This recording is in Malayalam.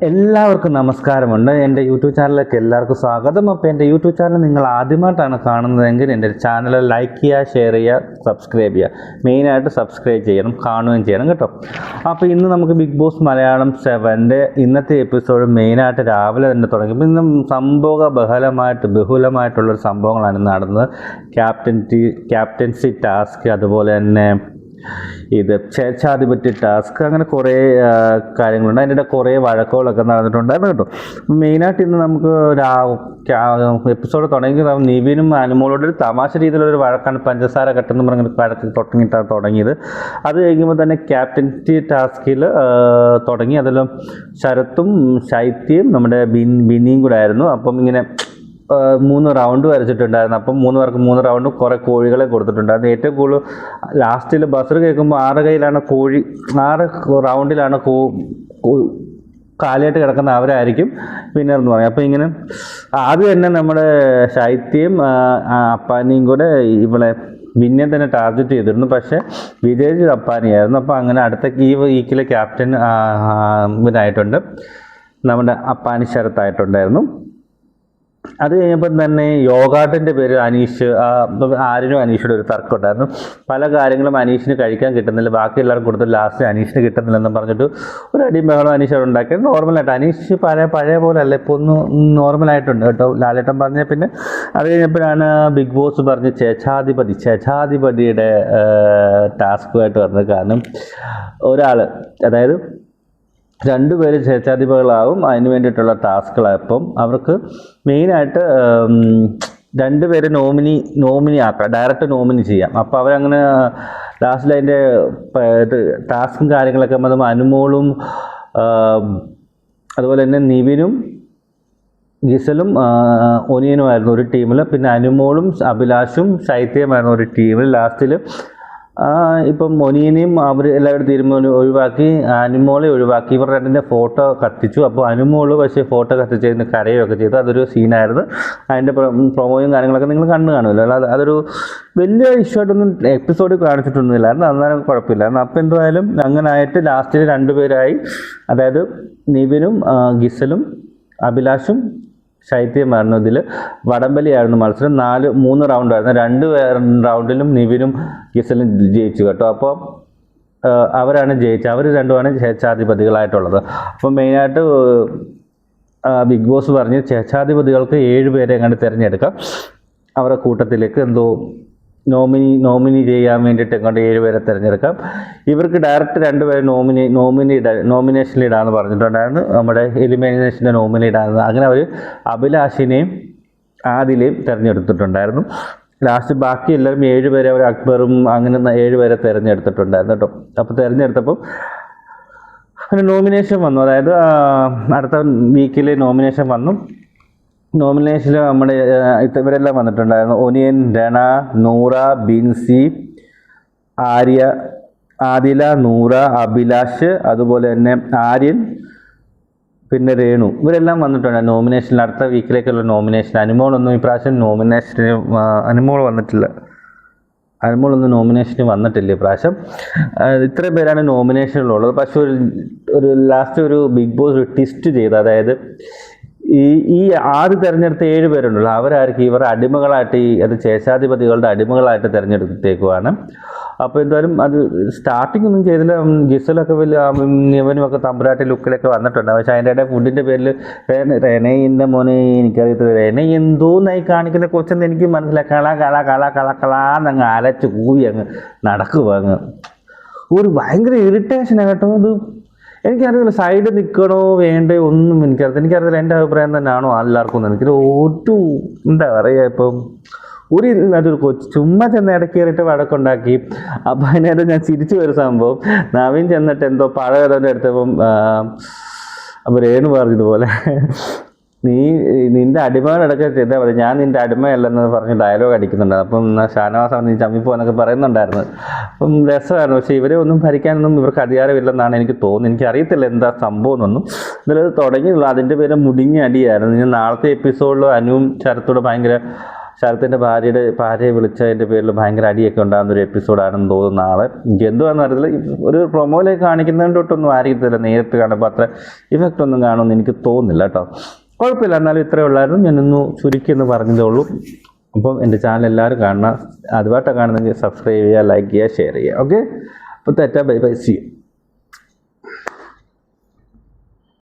എല്ലാവർക്കും നമസ്കാരമുണ്ട്. എൻ്റെ യൂട്യൂബ് ചാനലിലേക്ക് എല്ലാവർക്കും സ്വാഗതം. അപ്പോൾ എൻ്റെ യൂട്യൂബ് ചാനൽ നിങ്ങൾ ആദ്യമായിട്ടാണ് കാണുന്നതെങ്കിൽ എൻ്റെ ചാനൽ ലൈക്ക് ചെയ്യുക, ഷെയർ ചെയ്യുക, സബ്സ്ക്രൈബ് ചെയ്യുക. മെയിനായിട്ട് സബ്സ്ക്രൈബ് ചെയ്യണം, കാണുകയും ചെയ്യണം കേട്ടോ. അപ്പോൾ ഇന്ന് നമുക്ക് ബിഗ് ബോസ് മലയാളം 7ൻ്റെ ഇന്നത്തെ എപ്പിസോഡ് മെയിനായിട്ട് രാവിലെ തന്നെ തുടങ്ങി. ഇപ്പോൾ ഇന്ന് ബഹുലമായിട്ടുള്ളൊരു സംഭവങ്ങളാണ് നടന്നത്. ക്യാപ്റ്റൻസി ടാസ്ക്, അതുപോലെ തന്നെ ഇത് സ്വേച്ഛാധിപത്യ ടാസ്ക്, അങ്ങനെ കുറേ കാര്യങ്ങളുണ്ട്. അതിൻ്റെ കുറേ വഴക്കുകളൊക്കെ നടന്നിട്ടുണ്ടായിരുന്നു കേട്ടോ. മെയിനായിട്ട് ഇന്ന് നമുക്ക് എപ്പിസോഡ് തുടങ്ങി നിവിനും അനുമോളോട് ഒരു തമാശ രീതിയിലൊരു വഴക്കാണ്, പഞ്ചസാര കട്ടെന്ന് പറഞ്ഞ വഴക്ക് തുടങ്ങിയത്. അത് കഴിയുമ്പോൾ തന്നെ ക്യാപ്റ്റൻസി ടാസ്കിൽ തുടങ്ങി. അതിലും ശരത്തും ശൈത്യയും നമ്മുടെ ബിന്നിയും കൂടെ ആയിരുന്നു. അപ്പം ഇങ്ങനെ 3 റൗണ്ട് വരച്ചിട്ടുണ്ടായിരുന്നു. അപ്പം 3 പേർക്ക് 3 റൗണ്ടും കുറേ കോഴികളെ കൊടുത്തിട്ടുണ്ടായിരുന്നു. ഏറ്റവും കൂടുതൽ ലാസ്റ്റിൽ ബസർ കേൾക്കുമ്പോൾ 6 കയ്യിലാണ് കോഴി, 6 റൗണ്ടിലാണ് കാലിയായിട്ട് കിടക്കുന്ന അവരായിരിക്കും വിന്നർ എന്ന് പറയും. അപ്പോൾ ഇങ്ങനെ ആദ്യം തന്നെ നമ്മുടെ ശൈത്യയും അപ്പാനിയും കൂടെ ഇവളെ വിന്നെ തന്നെ ടാർഗറ്റ് ചെയ്തിരുന്നു. പക്ഷേ വിജയിച്ചത് അപ്പാനിയായിരുന്നു. അപ്പോൾ അങ്ങനെ അടുത്ത ഈ വീക്കിലെ ക്യാപ്റ്റൻ ഇവനായിട്ടുണ്ട്, നമ്മുടെ അപ്പാനി ശരത്തായിട്ടുണ്ടായിരുന്നു. അത് കഴിഞ്ഞപ്പോൾ തന്നെ യോഗാട്ടിൻ്റെ പേര് അനീഷ്, ആരിനും അനീഷിയുടെ ഒരു തർക്കം ഉണ്ടായിരുന്നു. പല കാര്യങ്ങളും അനീഷിന് കഴിക്കാൻ കിട്ടുന്നില്ല, ബാക്കി എല്ലാവർക്കും കൊടുത്ത് ലാസ്റ്റ് അനീഷിന് കിട്ടുന്നില്ലെന്ന് പറഞ്ഞിട്ട് ഒരു അടിയും ബഹളം അനീഷ് അവിടെ ഉണ്ടാക്കിയത്. നോർമലായിട്ട് അനീഷ് പഴയ പോലെ അല്ല, ഇപ്പോൾ ഒന്ന് നോർമലായിട്ടുണ്ട് കേട്ടോ. ലാലേട്ടൻ പറഞ്ഞ പിന്നെ അത് കഴിഞ്ഞപ്പോഴാണ് ബിഗ് ബോസ് പറഞ്ഞ് ചേച്ഛാധിപതിയുടെ ടാസ്കുമായിട്ട് പറഞ്ഞത്. കാരണം ഒരാൾ, അതായത് 2 പേര് സ്വേച്ഛാധിപതികളാവും, അതിന് വേണ്ടിയിട്ടുള്ള ടാസ്കുകളായപ്പം അവർക്ക് മെയിനായിട്ട് 2 പേര് നോമിനി ആക്കാം, ഡയറക്റ്റ് നോമിനി ചെയ്യാം. അപ്പോൾ അവരങ്ങനെ ലാസ്റ്റിൽ അതിൻ്റെ ഇത് ടാസ്കും കാര്യങ്ങളൊക്കെ നമ്മൾ അനുമോളും അതുപോലെ തന്നെ നിവിനും ഗിസലും ഒനിയനുമായിരുന്നു ഒരു ടീമിൽ. പിന്നെ അനുമോളും അഭിലാഷും ശൈത്യമായിരുന്നു ഒരു ടീമിൽ. ലാസ്റ്റിൽ ഇപ്പം ഒനിയനെയും അവർ എല്ലാവരും തീരുമാനം ഒഴിവാക്കി, അനുമോളെ ഒഴിവാക്കി. ഇവർ 2ൻ്റെ ഫോട്ടോ കത്തിച്ചു. അപ്പോൾ അനുമോള് പക്ഷേ ഫോട്ടോ കത്തിച്ചതിന് കരയൊക്കെ ചെയ്തു. അതൊരു സീനായിരുന്നു. അതിൻ്റെ പ്രൊമോയും കാര്യങ്ങളൊക്കെ നിങ്ങൾ കാണുമല്ലോ. അതൊരു വലിയ ഇഷ്യൂ ആയിട്ടൊന്നും എപ്പിസോഡിൽ കാണിച്ചിട്ടൊന്നുമില്ലായിരുന്നു, അന്നേരം കുഴപ്പമില്ലായിരുന്നു. അപ്പോൾ എന്തായാലും അങ്ങനെ ആയിട്ട് ലാസ്റ്റിൽ 2 പേരായി, അതായത് നിവിനും ഗിസലും അഭിലാഷും ശൈത്യമായിരുന്നു. ഇതിൽ വടംവലിയായിരുന്നു മത്സരം. 3 റൗണ്ടായിരുന്നു. 2 റൗണ്ടിലും നിവിനും ഗിസലും ജയിച്ചു കേട്ടോ. അപ്പോൾ അവരാണ് ജയിച്ചത്. അവർ രണ്ടുമാണ് സ്വേച്ഛാധിപതികളായിട്ടുള്ളത്. അപ്പം മെയിനായിട്ട് ബിഗ് ബോസ് പറഞ്ഞ് സ്വേച്ഛാധിപതികൾക്ക് 7 പേരെ എങ്ങാണ്ട് തിരഞ്ഞെടുക്കാം. അവരുടെ കൂട്ടത്തിലേക്ക് എന്തോ നോമിനി ചെയ്യാൻ വേണ്ടിയിട്ട് എങ്ങോട്ട് 7 പേരെ തിരഞ്ഞെടുക്കാം. ഇവർക്ക് ഡയറക്റ്റ് 2 പേരെ നോമിനേഷനിൽ ഇടാമെന്ന് പറഞ്ഞിട്ടുണ്ടായിരുന്നു, നമ്മുടെ എലിമിനേഷൻ്റെ നോമിനി ഇടാമെന്ന്. അങ്ങനെ അവർ അഭിലാഷിനെയും ആദിലെയും തിരഞ്ഞെടുത്തിട്ടുണ്ടായിരുന്നു. ലാസ്റ്റ് ബാക്കി എല്ലാവരും 7 പേരെ, അവർ അക്ബറും അങ്ങനെ 7 പേരെ തിരഞ്ഞെടുത്തിട്ടുണ്ടായിരുന്നു കേട്ടോ. അപ്പോൾ തിരഞ്ഞെടുത്തപ്പം അങ്ങനെ നോമിനേഷൻ വന്നു, അതായത് അടുത്ത വീക്കിൽ നോമിനേഷൻ വന്നു. നോമിനേഷനിൽ നമ്മുടെ ഇവരെല്ലാം വന്നിട്ടുണ്ടായിരുന്നു. ഒനിയൻ, രണ, നൂറ, ബിൻസി, ആദില, നൂറ, അഭിലാഷ്, അതുപോലെ തന്നെ ആര്യൻ, പിന്നെ രേണു, ഇവരെല്ലാം വന്നിട്ടുണ്ട് നോമിനേഷനിൽ. അടുത്ത വീക്കിലേക്കുള്ള നോമിനേഷൻ. അനുമോളൊന്നും ഇപ്രാവശ്യം അനുമോൾ നോമിനേഷന് വന്നിട്ടില്ല ഇപ്രാവശ്യം. ഇത്രയും പേരാണ് നോമിനേഷനിലുള്ളത്. പക്ഷെ ഒരു ലാസ്റ്റ് ഒരു ബിഗ് ബോസ് ഒരു ട്വിസ്റ്റ് ചെയ്ത്, അതായത് ഈ ആദ്യം തിരഞ്ഞെടുത്ത 7 പേരുണ്ടല്ലോ, അവരായിരിക്കും ഇവർ അടിമകളായിട്ട്, അത് സ്വേച്ഛാധിപതികളുടെ അടിമകളായിട്ട് തിരഞ്ഞെടുത്തേക്കുവാണ്. അപ്പോൾ എന്തായാലും അത് സ്റ്റാർട്ടിംഗ് ഒന്നും ചെയ്തില്ല. ഗിസലൊക്കെ വലിയ ഇവനുമൊക്കെ തമ്പുരാട്ടി ലുക്കിലൊക്കെ വന്നിട്ടുണ്ട്. പക്ഷേ അതിൻ്റെ ഇടയിൽ ഫുഡിൻ്റെ പേരിൽ റെനയിൻ്റെ മോനെ എനിക്കറിയത്തില്ല, റെന എന്തോന്നായി കാണിക്കുന്ന കൊച്ചെന്ന് എനിക്ക് മനസ്സിലായി. കളാന്നങ്ങ് അലച്ച് കൂവി അങ്ങ് നടക്കുക, അങ്ങ് ഒരു ഭയങ്കര ഇറിറ്റേഷനാണ് കേട്ടോ. അത് എനിക്കറിയില്ല, സൈഡ് നിൽക്കണോ വേണ്ടോ ഒന്നും എനിക്കറിയില്ല. എൻ്റെ അഭിപ്രായം തന്നെയാണോ എല്ലാവർക്കും ഒന്നും എനിക്കൊരു എന്താ പറയുക, ഇപ്പം അതൊരു കൊച്ചു ചുമ്മാ ചെന്ന് ഇടയ്ക്ക് കയറിയിട്ട് വഴക്കുണ്ടാക്കി. അപ്പം അതിനകത്ത് ഞാൻ ചിരിച്ചു ഒരു സംഭവം, നവീൻ ചെന്നിട്ട് എന്തോ പഴയതോടെ എടുത്തപ്പം അപ്പോൾ രേണു പറഞ്ഞതുപോലെ നിൻ്റെ അടിമകളടക്കം ചെയ്താൽ മതി, ഞാൻ നിൻ്റെ അടിമയല്ലെന്ന് പറഞ്ഞ് ഡയലോഗ് അടിക്കുന്നുണ്ട്. അപ്പം ഷാനവാസാണ് നീ ചമ്മിപ്പോന്നൊക്കെ പറയുന്നുണ്ടായിരുന്നു. അപ്പം രസമായിരുന്നു. പക്ഷേ ഇവരെ ഒന്നും ഭരിക്കാനൊന്നും ഇവർക്ക് അധികാരമില്ലെന്നാണ് എനിക്ക് തോന്നുന്നത്. എനിക്കറിയത്തില്ല എന്താ സംഭവം എന്നൊന്നും. ഇതിലത് തുടങ്ങിയുള്ളൂ. അതിൻ്റെ പേര് മുടിഞ്ഞ അടിയായിരുന്നു. ഞാൻ നാളത്തെ എപ്പിസോഡിൽ അനുവും ശരത്തോട് ഭയങ്കര ശരത്തിൻ്റെ ഭാര്യയെ വിളിച്ചതിൻ്റെ പേരിൽ ഭയങ്കര അടിയൊക്കെ ഉണ്ടാകുന്ന ഒരു എപ്പിസോഡാണെന്ന് തോന്നുന്നു നാളെ. എനിക്ക് എന്തുവാന്ന് അറിയത്തില്ല. ഒരു പ്രൊമോയിലേക്ക് കാണിക്കുന്നതിൻ്റെ തൊട്ടൊന്നും ആയിരിക്കത്തില്ല, നേരിട്ട് കാണുമ്പോൾ അത്ര ഇഫക്റ്റ് ഒന്നും കാണുമെന്ന് എനിക്ക് തോന്നുന്നില്ല കേട്ടോ. കുഴപ്പമില്ല, എന്നാലും ഇത്രയേ ഉള്ളായിരുന്നു. ഞാനൊന്ന് ചുരുക്കി എന്ന് പറഞ്ഞതേ ഉള്ളൂ. അപ്പം എൻ്റെ ചാനൽ എല്ലാവരും കാണണം. അതുമായിട്ടാണ് കാണുന്നെങ്കിൽ സബ്സ്ക്രൈബ് ചെയ്യുക, ലൈക്ക് ചെയ്യുക, ഷെയർ ചെയ്യുക. ഓക്കെ, അപ്പോൾ തെറ്റാ, ബൈ ബൈ, സി യു.